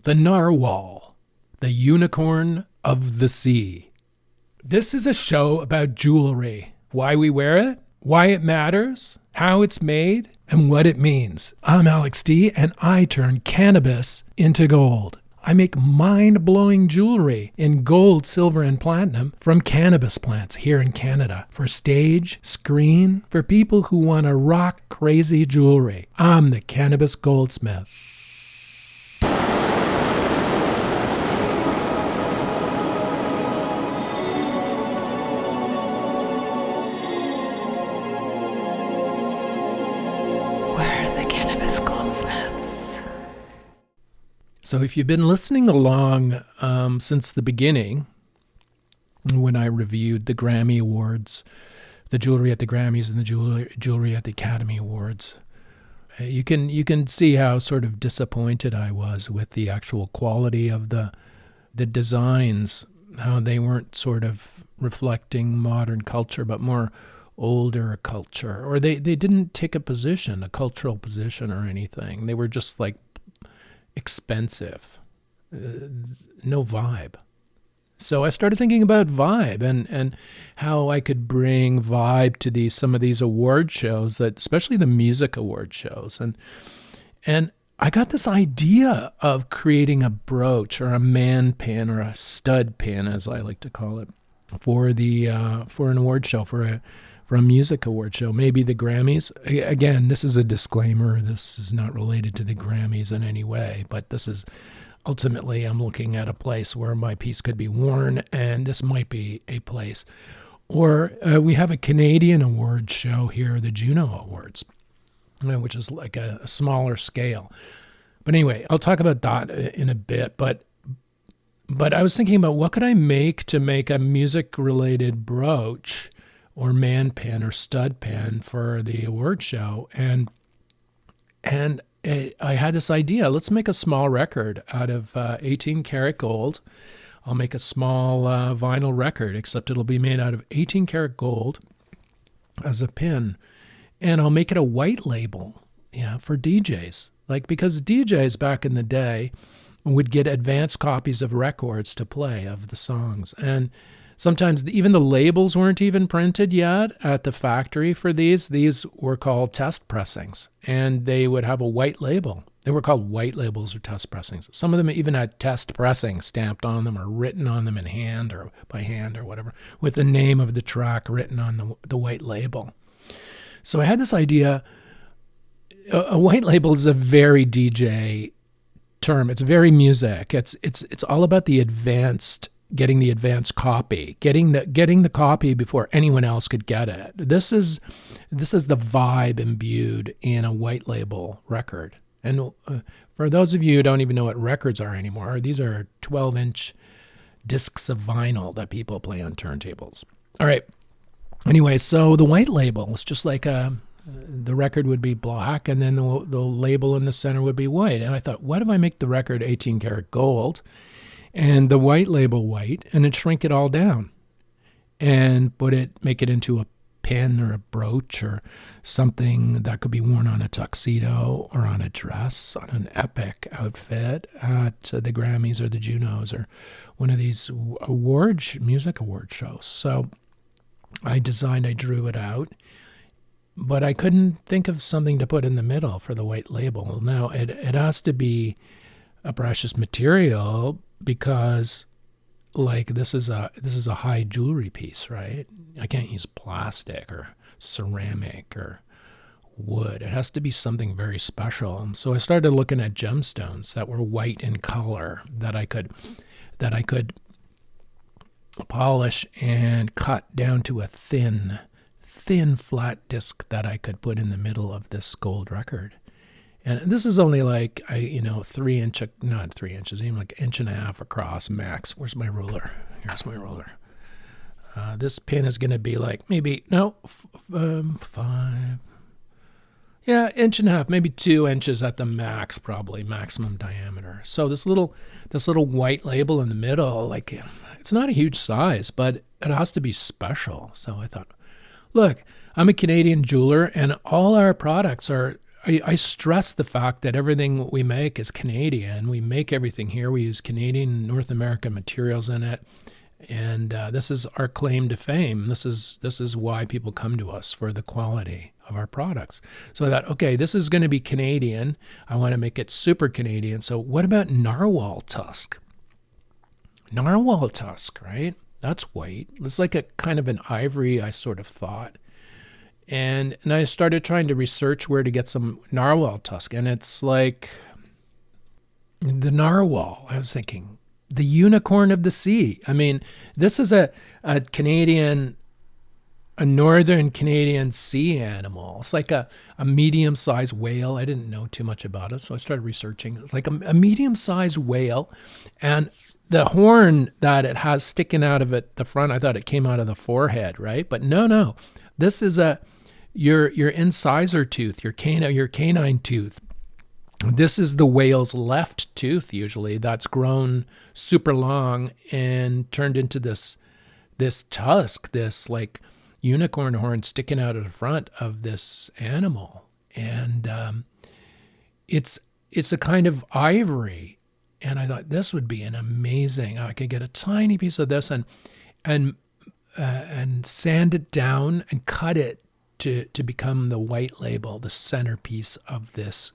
the narwhal, the unicorn of the sea. This is a show about jewelry, why we wear it, why it matters, how it's made, and what it means. I'm Alex D, and I turn cannabis into gold. I make mind-blowing jewelry in gold, silver, and platinum from cannabis plants here in Canada for stage, screen, for people who want to rock crazy jewelry. I'm the cannabis goldsmith. So if you've been listening along since the beginning, when I reviewed the Grammy Awards, the jewelry at the Grammys and the jewelry at the Academy Awards, you can see how sort of disappointed I was with the actual quality of the designs, how they weren't sort of reflecting modern culture, but more older culture, or they didn't take a position, a cultural position or anything. They were just like expensive, no vibe. So I started thinking about vibe and how I could bring vibe to some of these award shows, that especially the music award shows, and I got this idea of creating a brooch or a man pin or a stud pin, as I like to call it, for an award show, for a music award show, maybe the Grammys. Again, this is a disclaimer. This is not related to the Grammys in any way, but this is ultimately, I'm looking at a place where my piece could be worn, and this might be a place. Or we have a Canadian award show here, the Juno Awards, which is like a smaller scale. But anyway, I'll talk about that in a bit. But I was thinking about what could I make to make a music-related brooch or man pin or stud pin for the award show. And I had this idea, let's make a small record out of 18 karat gold. I'll make a small vinyl record, except it'll be made out of 18 karat gold as a pin. And I'll make it a white label, for DJs. Because DJs back in the day would get advanced copies of records to play of the songs. And sometimes even the labels weren't even printed yet at the factory for these. These were called test pressings, and they would have a white label. They were called white labels or test pressings. Some of them even had test pressing stamped on them or written on them in hand or by hand or whatever, with the name of the track written on the white label. So I had this idea. A white label is a very DJ term. It's very music. It's all about the advanced, getting the advanced copy, getting the copy before anyone else could get it. This is the vibe imbued in a white label record. And for those of you who don't even know what records are anymore, these are 12-inch discs of vinyl that people play on turntables. All right. Anyway, so the white label is just like the record would be black, and then the label in the center would be white. And I thought, what if I make the record 18 karat gold and the white label white, and then shrink it all down and make it into a pin or a brooch or something that could be worn on a tuxedo or on a dress, on an epic outfit at the Grammys or the Junos or one of these music award shows. So I drew it out, but I couldn't think of something to put in the middle for the white label. Now it has to be a precious material, because this is a high jewelry piece, right? I can't use plastic or ceramic or wood. It has to be something very special. So I started looking at gemstones that were white in color that I could polish and cut down to a thin flat disc that I could put in the middle of this gold record. And this is only like, 3 inches, not 3 inches, even like 1.5 inches across max. Where's my ruler? Here's my ruler. This pin is going to be like 5. Yeah, 1.5 inches, maybe 2 inches at the max, probably maximum diameter. So this little white label in the middle, it's not a huge size, but it has to be special. So I thought, look, I'm a Canadian jeweler, and all our products are I stress the fact that everything we make is Canadian. We make everything here. We use Canadian, North American materials in it, and this is our claim to fame. This is why people come to us, for the quality of our products. So I thought, okay, this is going to be Canadian. I want to make it super Canadian. So what about narwhal tusk? Narwhal tusk, right? That's white. It's like a kind of an ivory, I sort of thought. And I started trying to research where to get some narwhal tusk. And it's like the narwhal, I was thinking, the unicorn of the sea. I mean, this is a northern Canadian sea animal. It's like a medium-sized whale. I didn't know too much about it, so I started researching. It's like a medium-sized whale. And the horn that it has sticking out of it, the front, I thought it came out of the forehead, right? But no. This is your incisor tooth, your canine tooth. This is the whale's left tooth, usually, that's grown super long and turned into this tusk, this like unicorn horn sticking out of the front of this animal. And it's a kind of ivory. And I thought this would be an amazing, I could get a tiny piece of this and sand it down and cut it to become the white label, the centerpiece of this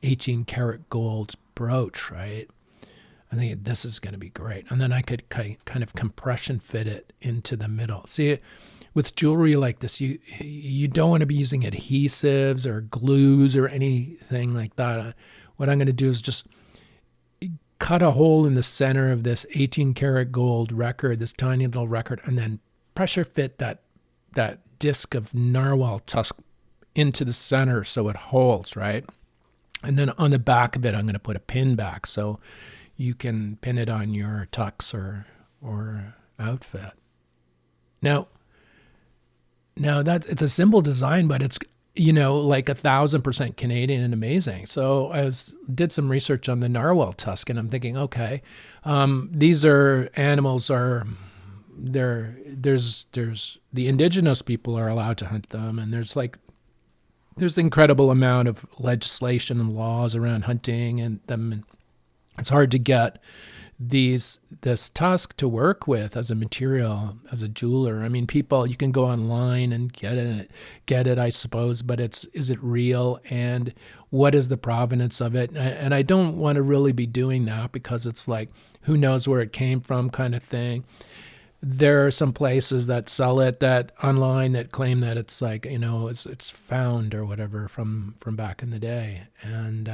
18 karat gold brooch, right? I think this is going to be great. And then I could kind of compression fit it into the middle. See, with jewelry like this, you don't want to be using adhesives or glues or anything like that. What I'm going to do is just cut a hole in the center of this 18 karat gold record, this tiny little record, and then pressure fit that disc of narwhal tusk into the center so it holds, right? And then on the back of it, I'm going to put a pin back so you can pin it on your tux or outfit. Now that it's a simple design, but it's, like 1,000% Canadian and amazing. So I did some research on the narwhal tusk, and I'm thinking, okay, these animals are there's the indigenous people are allowed to hunt them, and there's incredible amount of legislation and laws around hunting and them. And it's hard to get this tusk to work with as a material, as a jeweler. I mean, you can go online and get it, I suppose, but is it real, and what is the provenance of it? And I don't want to really be doing that, because it's like, who knows where it came from kind of thing. There are some places that sell it online that claim that it's like, it's found or whatever from back in the day. And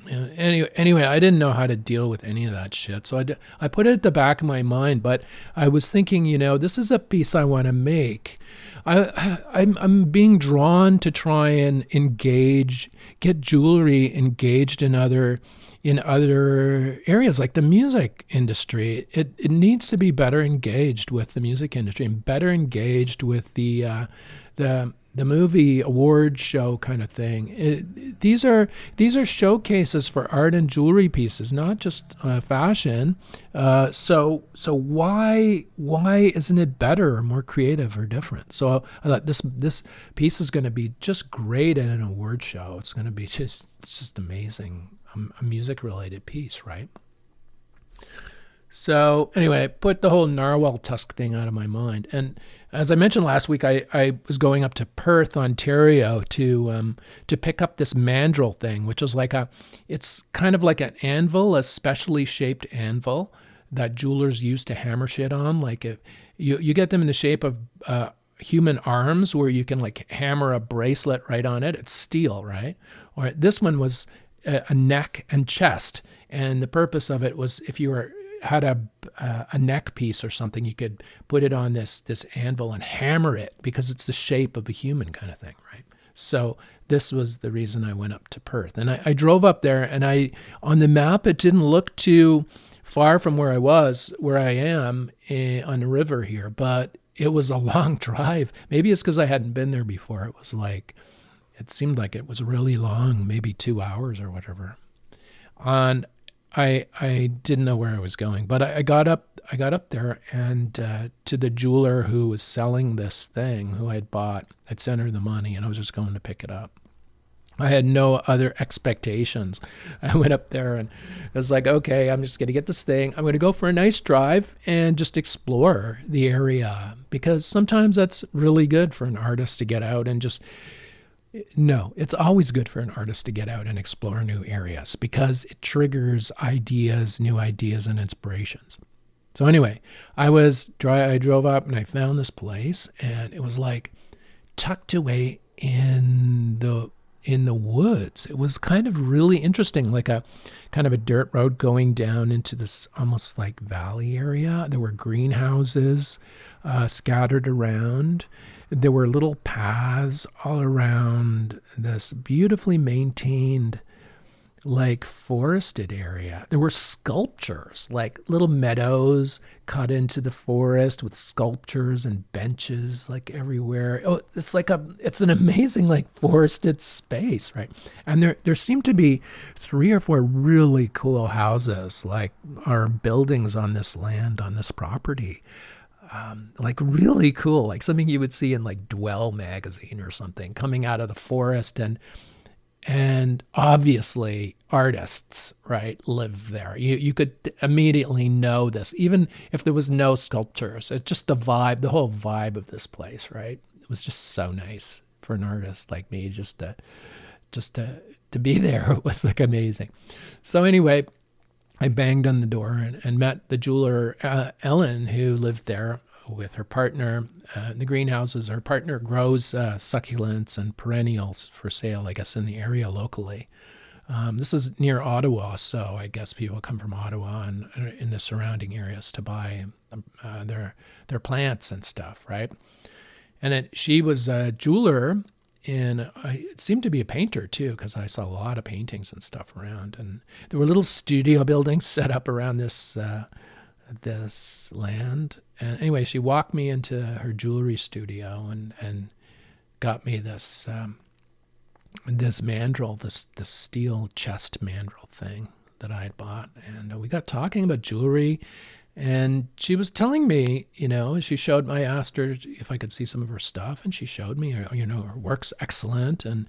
anyway, I didn't know how to deal with any of that shit. So I put it at the back of my mind, but I was thinking, this is a piece I want to make. I'm being drawn to try and get jewelry engaged in other areas, like the music industry. It needs to be better engaged with the music industry and better engaged with the movie award show kind of thing. These are showcases for art and jewelry pieces, not just fashion. So why isn't it better or more creative or different? So I thought this piece is going to be just great at an award show. It's going to be just amazing. A music related piece, right? So anyway, I put the whole narwhal tusk thing out of my mind. And as I mentioned last week, I was going up to Perth, Ontario to pick up this mandrel thing, which is it's kind of like an anvil, a specially shaped anvil that jewelers use to hammer shit on. Like you get them in the shape of human arms, where you can like hammer a bracelet right on it. It's steel, right? Or this one was a neck and chest, and the purpose of it was if you had a neck piece or something, you could put it on this anvil and hammer it, because it's the shape of a human kind of thing, right? So this was the reason I went up to Perth, and I drove up there, and on the map it didn't look too far from where I am on the river here, but it was a long drive. Maybe it's because I hadn't been there before. It seemed like it was really long, maybe 2 hours or whatever. And I didn't know where I was going, but I got up there, and to the jeweler who was selling this thing, who I'd bought, I'd sent her the money, and I was just going to pick it up. I had no other expectations. I went up there and I was like, okay, I'm just going to get this thing. I'm going to go for a nice drive and just explore the area, because sometimes that's really good for an artist to get out and just, no, it's always good for an artist to get out and explore new areas because it triggers ideas, new ideas and inspirations. So anyway, I drove up and I found this place, and it was like tucked away in the woods. It was kind of really interesting, like a kind of a dirt road going down into this almost like valley area. There were greenhouses scattered around. There were little paths all around this beautifully maintained, like forested area. There were sculptures, like little meadows cut into the forest with sculptures and benches like everywhere. Oh, it's an amazing like forested space, right? And there seemed to be 3 or 4 really cool houses, like our buildings on this land, on this property. Like really cool, like something you would see in like Dwell magazine or something, coming out of the forest. And obviously artists, right, live there. You could immediately know this, even if there was no sculptures. It's just the vibe, the whole vibe of this place, right? It was just so nice for an artist like me just to be there. It was like amazing. So anyway, I banged on the door and met the jeweler, Ellen, who lived there with her partner. The greenhouses, her partner grows succulents and perennials for sale, I guess, in the area locally. This is near Ottawa, so I guess people come from Ottawa and in the surrounding areas to buy their plants and stuff, right? And then she was a jeweler, and it seemed to be a painter too, because I saw a lot of paintings and stuff around. And there were little studio buildings set up around this land. And anyway, she walked me into her jewelry studio and got me this mandrel, this steel chest mandrel thing that I had bought. And we got talking about jewelry. And she was telling me, I asked her if I could see some of her stuff, and she showed me, her work's excellent. And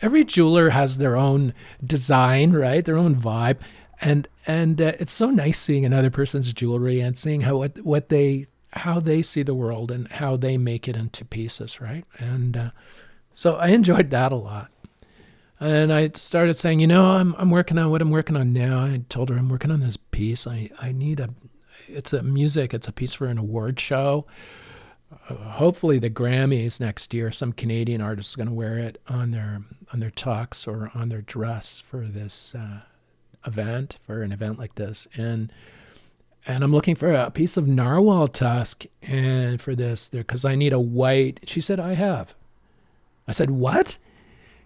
every jeweler has their own design, right? Their own vibe. And it's so nice seeing another person's jewelry and seeing how they see the world and how they make it into pieces, right? And so I enjoyed that a lot. And I started saying, I'm working on what I'm working on now. I told her I'm working on this piece. I need it's a piece for an award show. Hopefully the Grammys next year, some Canadian artist is going to wear it on their tux or on their dress for this for an event like this. And I'm looking for a piece of narwhal tusk and for this there, because I need a white. She said, I have. I said, what?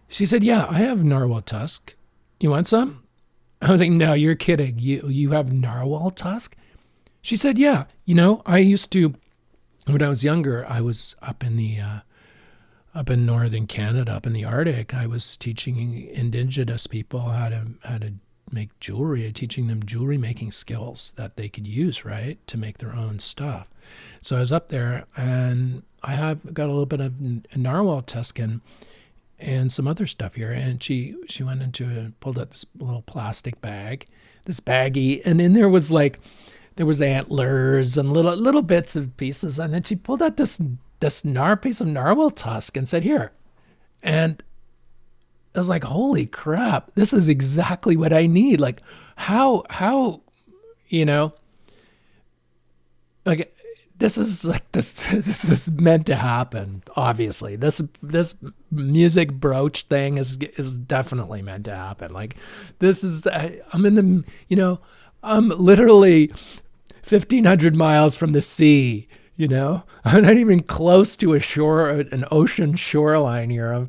She said, yeah, I have narwhal tusk. You want some? I was like, no, you're kidding. You have narwhal tusk? She said, yeah. I used to, when I was younger, I was up in northern Canada, up in the Arctic. I was teaching indigenous people how to make jewelry, teaching them jewelry making skills that they could use, right, to make their own stuff. So I was up there, and I have got a little bit of narwhal tusk and some other stuff here. And she went into pulled out this little plastic bag, this baggie, and in there was antlers and little bits of pieces. And then she pulled out this piece of narwhal tusk and said, here. And I was like, holy crap, this is exactly what I need. Like how, like this is meant to happen. Obviously this music brooch thing is definitely meant to happen. Like this is, I'm literally 1,500 miles from the sea, I'm not even close to an ocean shoreline here.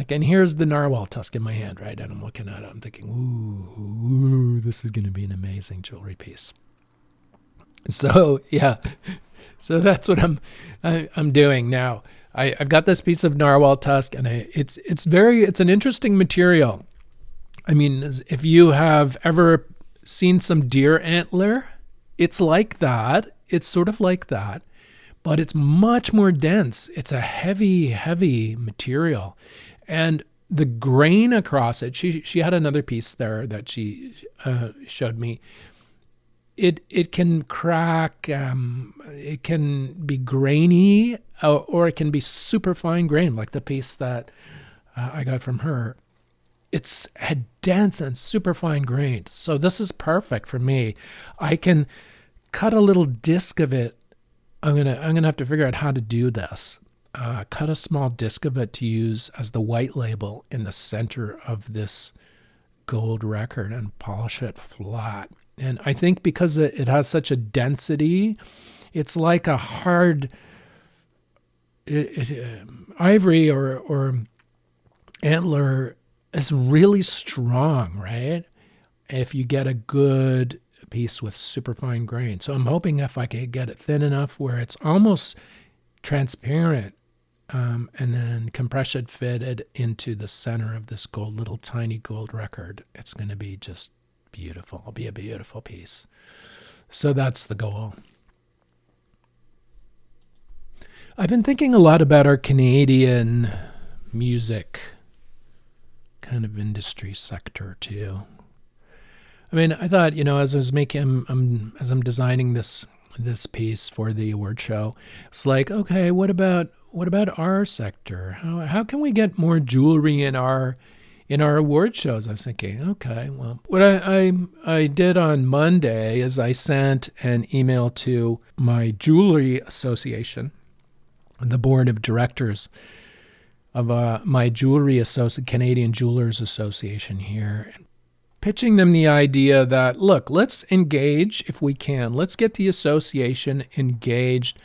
And here's the narwhal tusk in my hand, right? And I'm looking at it. I'm thinking, ooh, this is going to be an amazing jewelry piece. So yeah, so that's what I'm doing now. I've got this piece of narwhal tusk, and it's an interesting material. I mean, if you have ever seen some deer antler, it's like that. It's sort of like that, but it's much more dense. It's a heavy material. And the grain across it, she had another piece there that she showed me. It can crack, it can be grainy, or it can be super fine grain, like the piece that I got from her. It's a dense and super fine grained. So this is perfect for me. I can cut a little disc of it. I'm gonna have to figure out how to do this. Cut a small disc of it to use as the white label in the center of this gold record and polish it flat. And I think because it has such a density, it's like a hard ivory or antler is really strong, right? If you get a good piece with super fine grain. So I'm hoping if I could get it thin enough where it's almost transparent, and then compression fitted into the center of this little tiny gold record, it's going to be just beautiful. It'll be a beautiful piece. So that's the goal. I've been thinking a lot about our Canadian music kind of industry sector too. I mean, I thought, as I was as I'm designing this piece for the award show, it's like, okay, what about our sector? How can we get more jewelry in our award shows? I was thinking, okay, well, what I did on Monday is I sent an email to my jewelry association, the board of directors of my Canadian Jewelers Association here, pitching them the idea that, look, let's engage if we can. Let's get the association engaged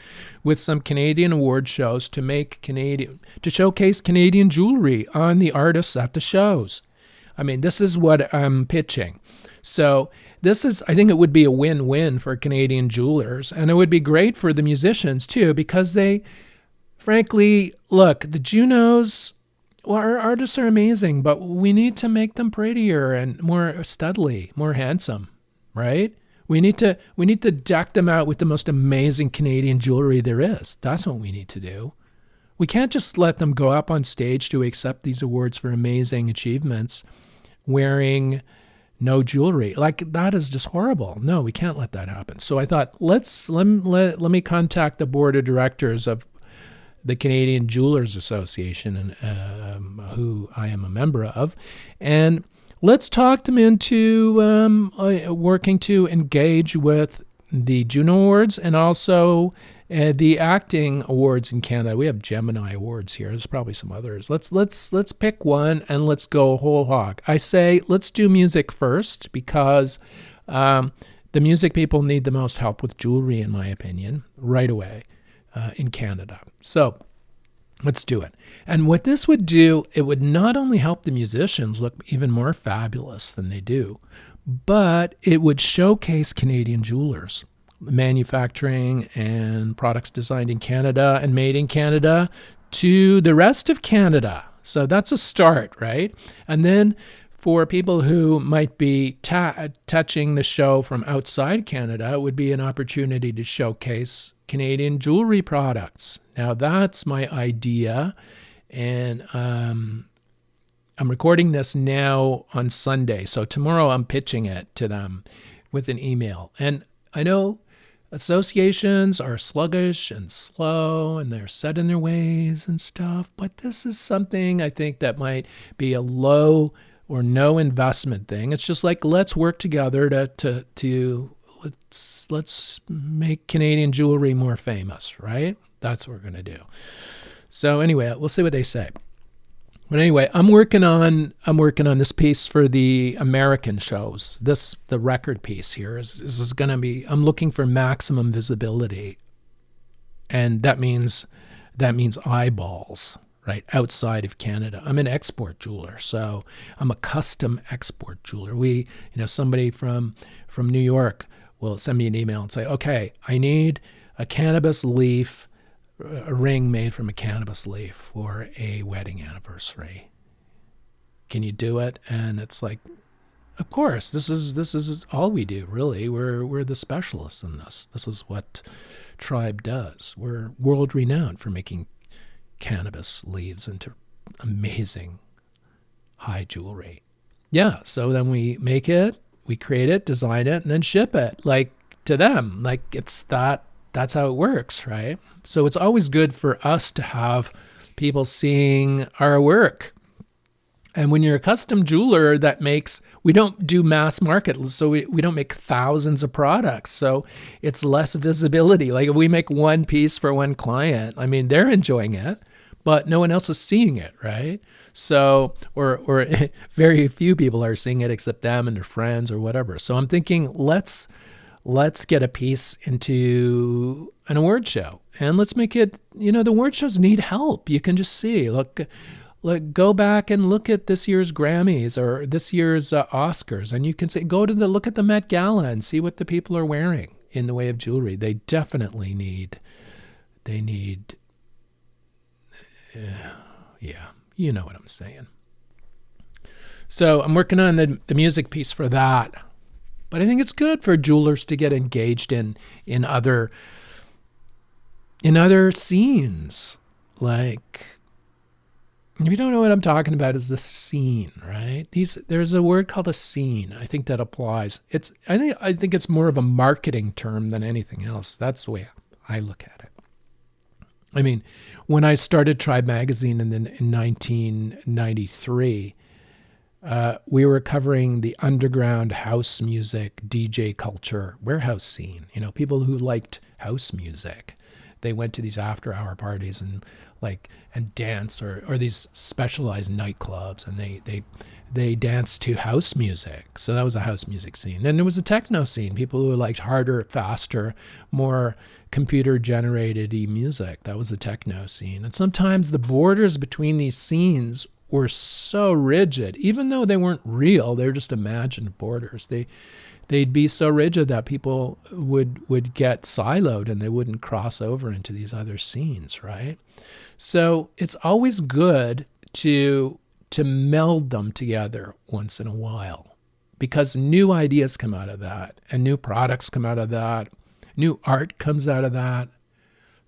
with some Canadian award shows to showcase Canadian jewelry on the artists at the shows. I mean, this is what I'm pitching. So I think it would be a win-win for Canadian jewelers, and it would be great for the musicians too, because frankly, look, the Junos, well, our artists are amazing, but we need to make them prettier and more studly, more handsome, right? We need to deck them out with the most amazing Canadian jewelry there is. That's what we need to do. We can't just let them go up on stage to accept these awards for amazing achievements wearing no jewelry. Like, that is just horrible. No, we can't let that happen. So I thought, let me contact the board of directors of the Canadian Jewelers Association, who I am a member of, and let's talk them into working to engage with the Juno Awards and also the acting awards in Canada. We have Gemini Awards here. There's probably some others. Let's pick one and let's go whole hog. I say let's do music first because the music people need the most help with jewelry, in my opinion, right away. In Canada. So let's do it. And what this would do, it would not only help the musicians look even more fabulous than they do, but it would showcase Canadian jewelers, manufacturing and products designed in Canada and made in Canada to the rest of Canada. So that's a start, right? And then for people who might be touching the show from outside Canada, it would be an opportunity to showcase Canadian jewelry products. Now that's my idea, and I'm recording this now on Sunday, so tomorrow I'm pitching it to them with an email. And I know associations are sluggish and slow, and they're set in their ways and stuff, but this is something I think that might be a low or no investment thing. It's just like, let's work together to let's make Canadian jewelry more famous, right? That's what we're going to do. So anyway, we'll see what they say. But anyway, I'm working on this piece for the American shows. The record piece here is going to be, I'm looking for maximum visibility. And that means eyeballs, right, outside of Canada. I'm an export jeweler, so I'm a custom export jeweler. Somebody from New York will send me an email and say, okay, I need a cannabis leaf, a ring made from a cannabis leaf for a wedding anniversary. Can you do it? And it's like, of course, this is all we do, really. We're the specialists in this. This is what Tribe does. We're world renowned for making cannabis leaves into amazing high jewelry. Yeah, so then we make it, we create it, design it, and then ship it like to them. Like that's how it works, right? So it's always good for us to have people seeing our work. And when you're a custom jeweler we don't do mass market, so we don't make thousands of products. So it's less visibility. Like if we make one piece for one client, I mean, they're enjoying it, but no one else is seeing it, right? So, or very few people are seeing it except them and their friends or whatever. So I'm thinking, let's get a piece into an award show and let's make it, the award shows need help. You can just see, look, go back and look at this year's Grammys or this year's Oscars, and you can say, look at the Met Gala and see what the people are wearing in the way of jewelry. They definitely need, yeah, you know what I'm saying. So I'm working on the music piece for that. But I think it's good for jewelers to get engaged in other scenes. Like, if you don't know what I'm talking about, is the scene, right? There's a word called a scene. I think that applies. I think it's more of a marketing term than anything else. That's the way I look at it. I mean, when I started Tribe Magazine in 1993, we were covering the underground house music, DJ culture, warehouse scene. People who liked house music. They went to these after-hour parties and dance or these specialized nightclubs, and they danced to house music. So that was a house music scene. Then there was a techno scene. People who liked harder, faster, more computer-generated music. That was the techno scene. And sometimes the borders between these scenes were so rigid, even though they weren't real. They were just imagined borders. They'd be so rigid that people would get siloed and they wouldn't cross over into these other scenes, right? So it's always good to meld them together once in a while, because new ideas come out of that, and new products come out of that, new art comes out of that.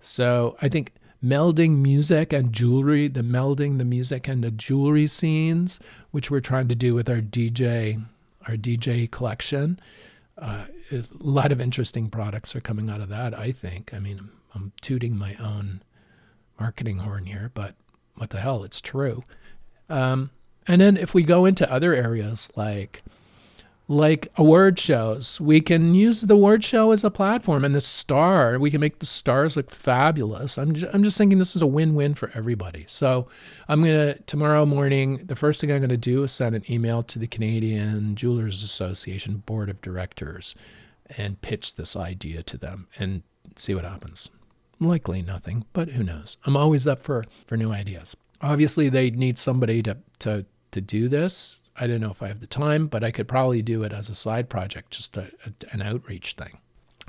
So I think melding music and jewelry, melding the music and the jewelry scenes, which we're trying to do with our DJ collection. A lot of interesting products are coming out of that, I think. I mean, I'm tooting my own marketing horn here, but what the hell, it's true. And then if we go into other areas like award shows, we can use the award show as a platform, and we can make the stars look fabulous. I'm just thinking this is a win-win for everybody. So tomorrow morning, the first thing I'm going to do is send an email to the Canadian Jewelers Association Board of Directors and pitch this idea to them and see what happens. Likely nothing, but who knows? I'm always up for new ideas. Obviously, they need somebody to do this. I don't know if I have the time, but I could probably do it as a side project, just an outreach thing.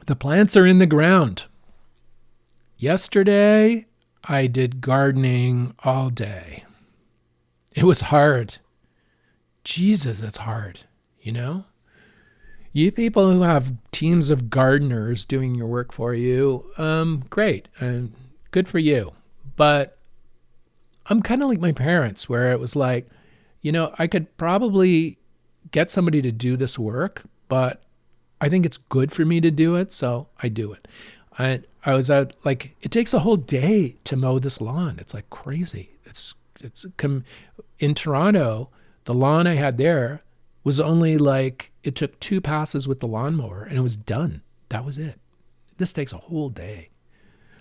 The plants are in the ground. Yesterday, I did gardening all day. It was hard. Jesus, it's hard, You people who have teams of gardeners doing your work for you, great, and good for you. But I'm kind of like my parents, where it was like, I could probably get somebody to do this work, but I think it's good for me to do it, so I do it. I was out, it takes a whole day to mow this lawn. It's like crazy. In Toronto, the lawn I had there was only it took 2 passes with the lawnmower and it was done. That was it. This takes a whole day.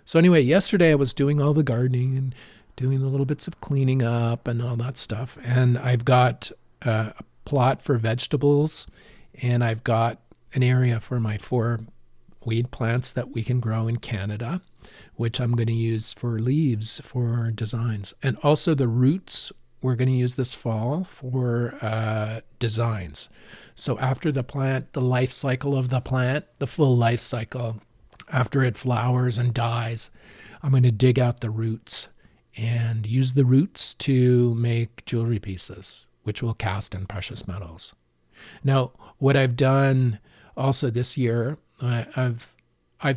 So anyway, yesterday I was doing all the gardening and doing the little bits of cleaning up and all that stuff. And I've got a plot for vegetables, and I've got an area for my 4 weed plants that we can grow in Canada, which I'm going to use for leaves for designs. And also the roots we're going to use this fall for designs. So after the plant, the life cycle of the plant, the full life cycle, after it flowers and dies, I'm going to dig out the roots and use the roots to make jewelry pieces, which will cast in precious metals. Now, what I've done also this year, I've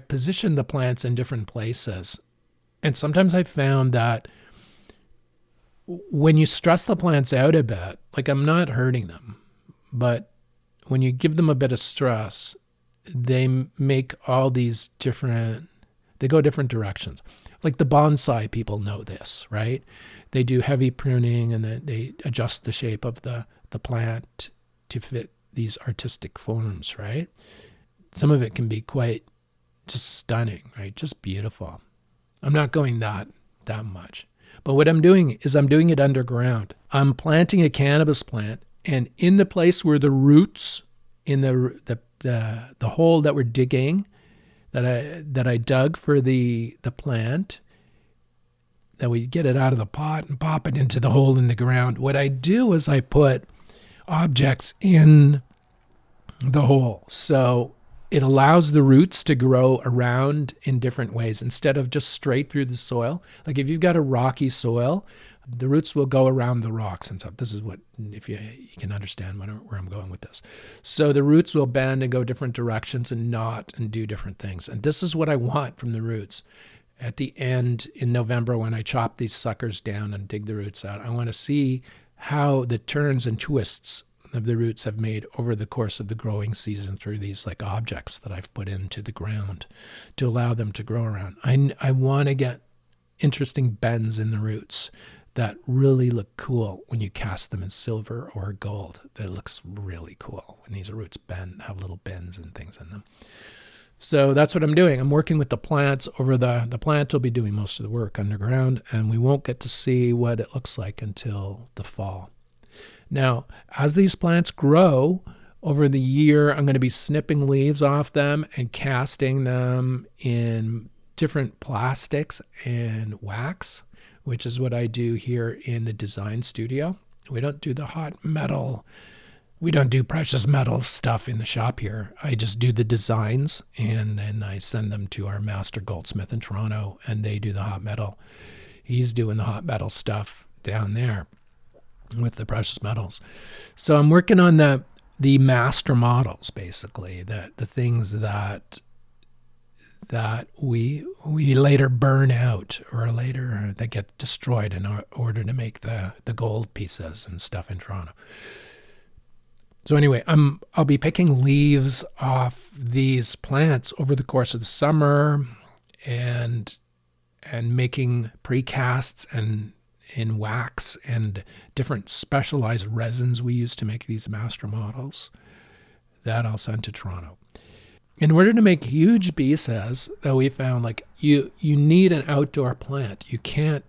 positioned the plants in different places. And sometimes I've found that when you stress the plants out a bit, like I'm not hurting them, but when you give them a bit of stress, they make all these different, they go different directions. Like the bonsai people know this, right? They do heavy pruning and then they adjust the shape of the plant to fit these artistic forms, right? Some of it can be quite just stunning, right? Just beautiful. I'm not going that much. But what I'm doing is I'm doing it underground. I'm planting a cannabis plant, and in the place where the roots in the hole that we're digging, that I dug for the plant, that we get it out of the pot and pop it into the hole in the ground. What I do is I put objects in the hole. So it allows the roots to grow around in different ways instead of just straight through the soil. Like if you've got a rocky soil, the roots will go around the rocks and stuff. This is what, if you can understand where I'm going with this. So the roots will bend and go different directions and knot and do different things. And this is what I want from the roots. At the end in November, when I chop these suckers down and dig the roots out, I want to see how the turns and twists of the roots have made over the course of the growing season through these like objects that I've put into the ground to allow them to grow around. I want to get interesting bends in the roots that really look cool when you cast them in silver or gold. That looks really cool when these roots bend, have little bends and things in them. So that's what I'm doing. I'm working with the plants over the plant will be doing most of the work underground, and we won't get to see what it looks like until the fall. Now, as these plants grow over the year, I'm going to be snipping leaves off them and casting them in different plastics and wax, which is what I do here in the design studio. We don't do the hot metal. We don't do precious metal stuff in the shop here. I just do the designs, and then I send them to our master goldsmith in Toronto, and they do the hot metal. He's doing the hot metal stuff down there with the precious metals. So I'm working on the master models, basically, the things that we later burn out or later that get destroyed in order to make the gold pieces and stuff in Toronto. So anyway, I'll be picking leaves off these plants over the course of the summer and making precasts and in wax and different specialized resins we use to make these master models that I'll send to Toronto. In order to make huge pieces that we found, like you need an outdoor plant. You can't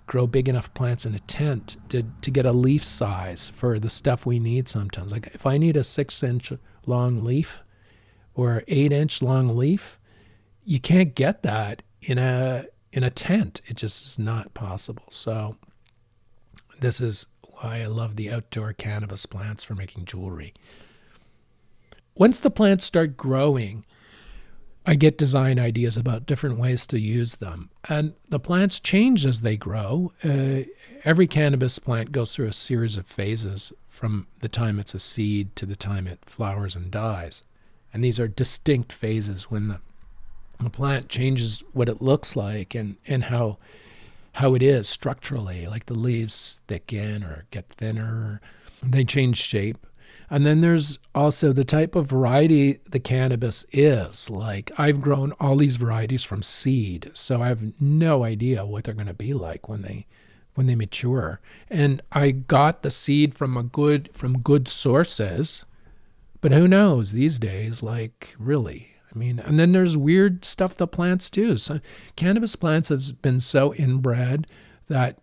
grow big enough plants in a tent to get a leaf size for the stuff we need sometimes. Like if I need a 6-inch long leaf or 8-inch long leaf, you can't get that in a tent. It just is not possible. So this is why I love the outdoor cannabis plants for making jewelry. Once the plants start growing, I get design ideas about different ways to use them. And the plants change as they grow. Every cannabis plant goes through a series of phases from the time it's a seed to the time it flowers and dies. And these are distinct phases when the plant changes what it looks like and how it is structurally, like the leaves thicken or get thinner. They change shape. And then there's also the type of variety the cannabis is. Like I've grown all these varieties from seed, so I have no idea what they're going to be like when they mature. And I got the seed from good sources, but who knows these days? Like really, I mean. And then there's weird stuff the plants do. So cannabis plants have been so inbred that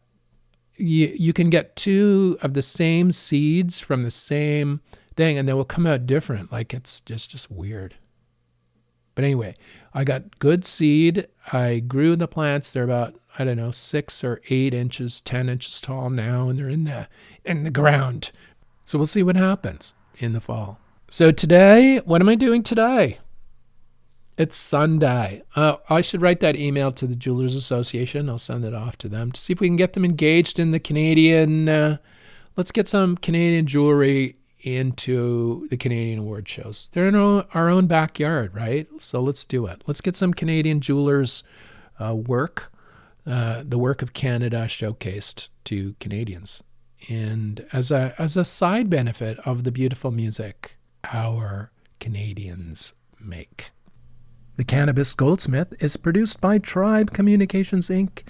you can get two of the same seeds from the same thing and they will come out different. Like it's just weird. But anyway, I got good seed. I grew the plants. They're about, 6 or 8 inches, 10 inches tall now, and they're in the ground. So we'll see what happens in the fall. So today, what am I doing today? It's Sunday. I should write that email to the Jewelers Association. I'll send it off to them to see if we can get them engaged in the Canadian. Let's get some Canadian jewelry into the Canadian award shows. They're in our own backyard, right? So let's do it. Let's get some Canadian jewelers' work, the work of Canada showcased to Canadians. And as a side benefit of the beautiful music our Canadians make. The Cannabis Goldsmith is produced by Tribe Communications Inc.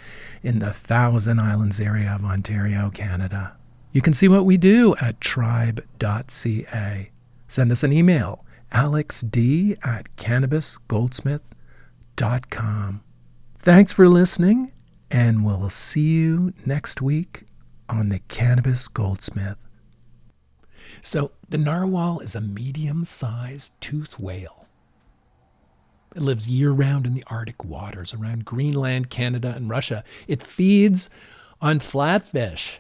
in the Thousand Islands area of Ontario, Canada. You can see what we do at tribe.ca. Send us an email, alexd@cannabisgoldsmith.com. Thanks for listening, and we'll see you next week on the Cannabis Goldsmith. So the narwhal is a medium-sized toothed whale. It lives year-round in the Arctic waters around Greenland, Canada, and Russia. It feeds on flatfish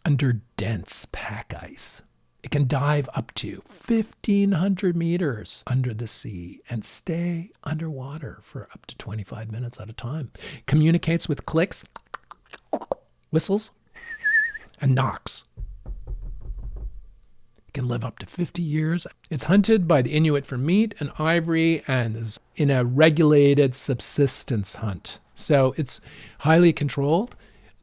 under dense pack ice. It can dive up to 1,500 meters under the sea and stay underwater for up to 25 minutes at a time. It communicates with clicks, whistles, and knocks. It can live up to 50 years. It's hunted by the Inuit for meat and ivory and is in a regulated subsistence hunt. So it's highly controlled.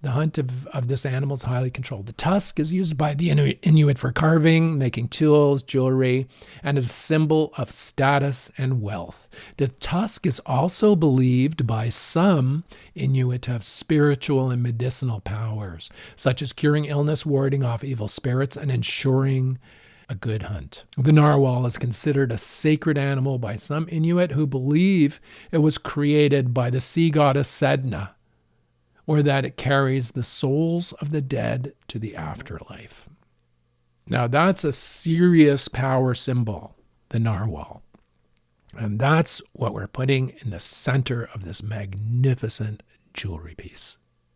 The hunt of this animal is highly controlled. The tusk is used by the Inuit for carving, making tools, jewelry, and is a symbol of status and wealth. The tusk is also believed by some Inuit to have spiritual and medicinal powers, such as curing illness, warding off evil spirits, and ensuring a good hunt. The narwhal is considered a sacred animal by some Inuit who believe it was created by the sea goddess Sedna, or that it carries the souls of the dead to the afterlife. Now that's a serious power symbol, the narwhal. And that's what we're putting in the center of this magnificent jewelry piece.